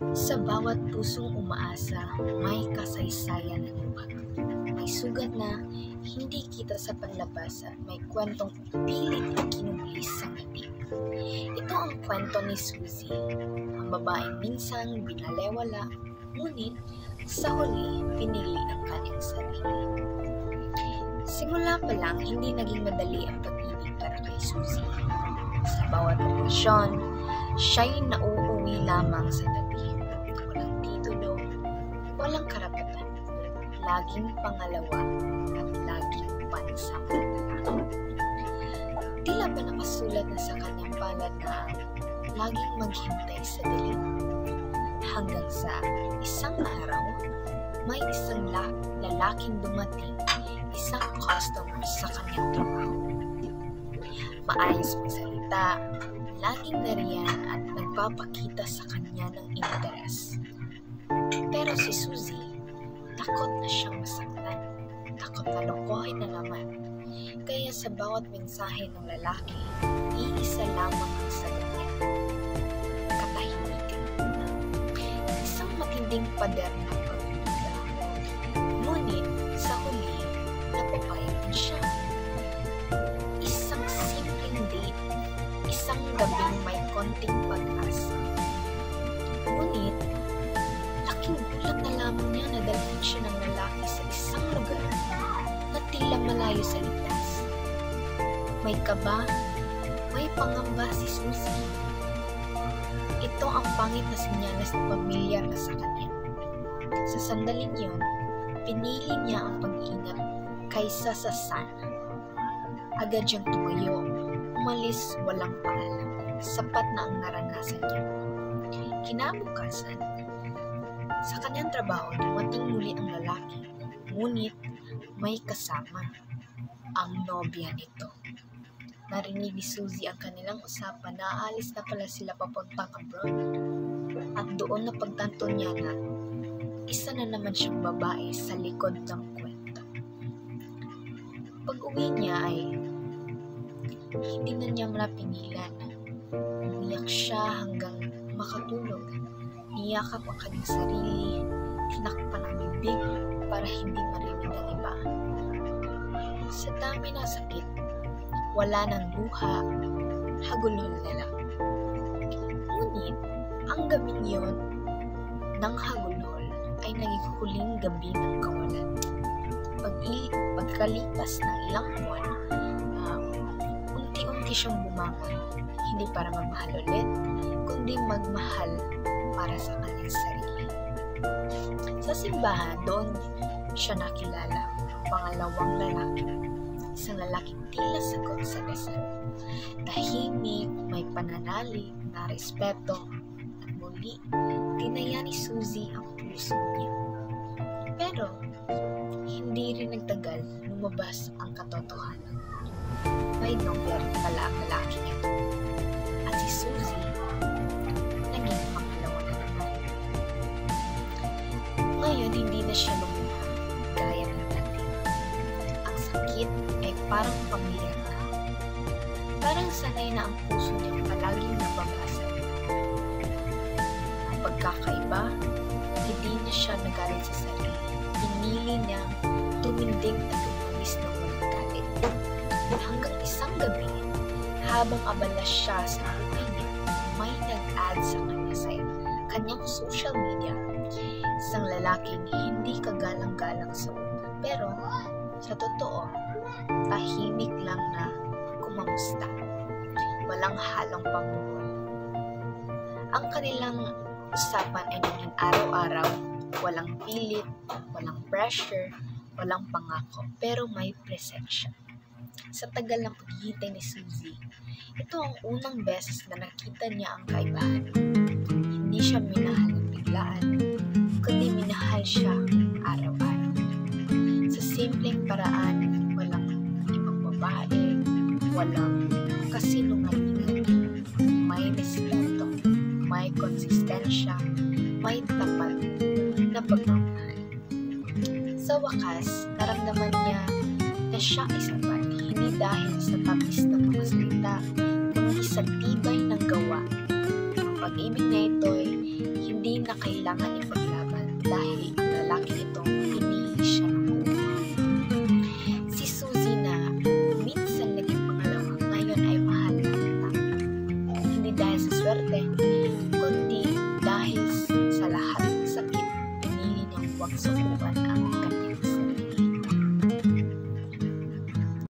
Sa bawat pusong umaasa, may kasaysayan ng luha. May sugat na hindi kita sa panlabas at may kwentong pilit na kinublis sa ngiti. Ito ang kwento ni Suzy, ang babaeng minsang binalewala, ngunit sa huli pinili ang kanyang sarili. Simula pa lang, hindi naging madali ang pag-ibig para kay Suzy. Sa bawat relasyon, siya'y nauuwi lamang sa tabi. Walang titulo, walang karapatan, laging pangalawa at laging pansamantala. Tila ba nakasulat na sa kanyang palad na laging maghintay sa dilim? Hanggang sa isang araw, may isang lalaking dumating, isang customer sa kanyang trabaho. Maayos magsalita, laging nariyan at nagpapakita sa kanya ng interes. Pero si Suzy, takot na siyang masaktan, takot na lokohin na naman. Kaya sa bawat mensahe ng lalaki, iisa lamang ang sagot niya: katahimikan. Isang matinding pader ng pagduda. Ngunit sa huli, napapayag din siya. Isang simpleng date, isang gabing may konting pag-asa. Ngunit, laking gulat na lamang niya na dalhin siya ng lalaki sa isang lugar na tila malayo sa litas. May kaba, may pangamba si Suzy. Ito ang pangit na sinyalas na pamilyar na sa kanya. Sa sandaling yun, pinili niya ang pag-iingat kaysa sa sana. Agad siyang tumayo, umalis walang paalam. Sapat na ang naranasan niya. Kinabukasan, sa kanyang trabaho, dumating muli ang lalaki. Ngunit may kasama, ang nobya nito. Narinig ni Suzy ang kanilang usapan na aalis na pala sila papuntang abroad. At doon na pagtanto niya na isa na naman siyang babae sa likod ng kwento. Pag-uwi niya ay hindi na niya napigilan. Umiyak siya hanggang makatulog. Niyakap ang kanyang sarili, tinakpan ang bibig para hindi marinig ng iba. Sa dami ng sakit, wala ng luha, hagulhol na lang. Ngunit, ang gabing yun ng hagulhol ay naging huling gabi ng kawalan. Pagkalipas ng ilang buwan, unti-unti siyang bumangon, hindi para magmahal ulit, kundi magmahal para sa kanyang sarili. Sa simbahan, doon siya nakilala, pangalawang lalaki. Isang lalaking tila sagot sa dasal. Tahimik, may pananalig, na respeto, at muli, tinaya ni Suzy ang puso niya. Pero, hindi rin nagtagal, lumabas ang katotohanan. May nobya rin pala ang lalaking ito. At si Suzy, naging pangalawa na naman. Ngayon, hindi na siya lumuha, gaya ng dati. Ang sakit ay parang pamilyar na. Parang sanay na ang puso niya palaging nababasa. Ang pagkakaiba, hindi na siya nagalit sa sarili. Pinili niya tumindig at umalis ng walang galit. Hanggang isang gabi, habang abala siya sa buhay niya, may nag-add sa kanya sa kanyang social media. Isang lalaking hindi kagalang-galang sa una, pero sa totoo, tahimik lang na kumamusta. Walang halong pamumuhay. Ang kanilang usapan ay naging araw-araw, walang pilit, walang pressure, walang pangako, pero may presensya. Sa tagal ng paghihintay ni Suzy, ito ang unang beses na nakita niya ang kaibahan. Hindi siya minahal ng biglaan, kundi minahal siya araw-araw. Sa simpleng paraan, walang ibang babae, walang kasinungalingan, may respeto, may konsistensya, may tapat na pagmamahal. Sa wakas, naramdaman niya na siya ay sapat, hindi dahil sa tamis ng mga salita, kundi sa tibay ng gawa. Ang pag-ibig na ito ay hindi na kailangan ipaglaban dahil ang lalaki itong pinili siya ng buhay. Si Suzy na minsan naging pangalawa, ngayon ay mahal na kita. Hindi dahil sa swerte, kundi dahil sa lahat ng sakit, pinili niyang huwag sukuan ang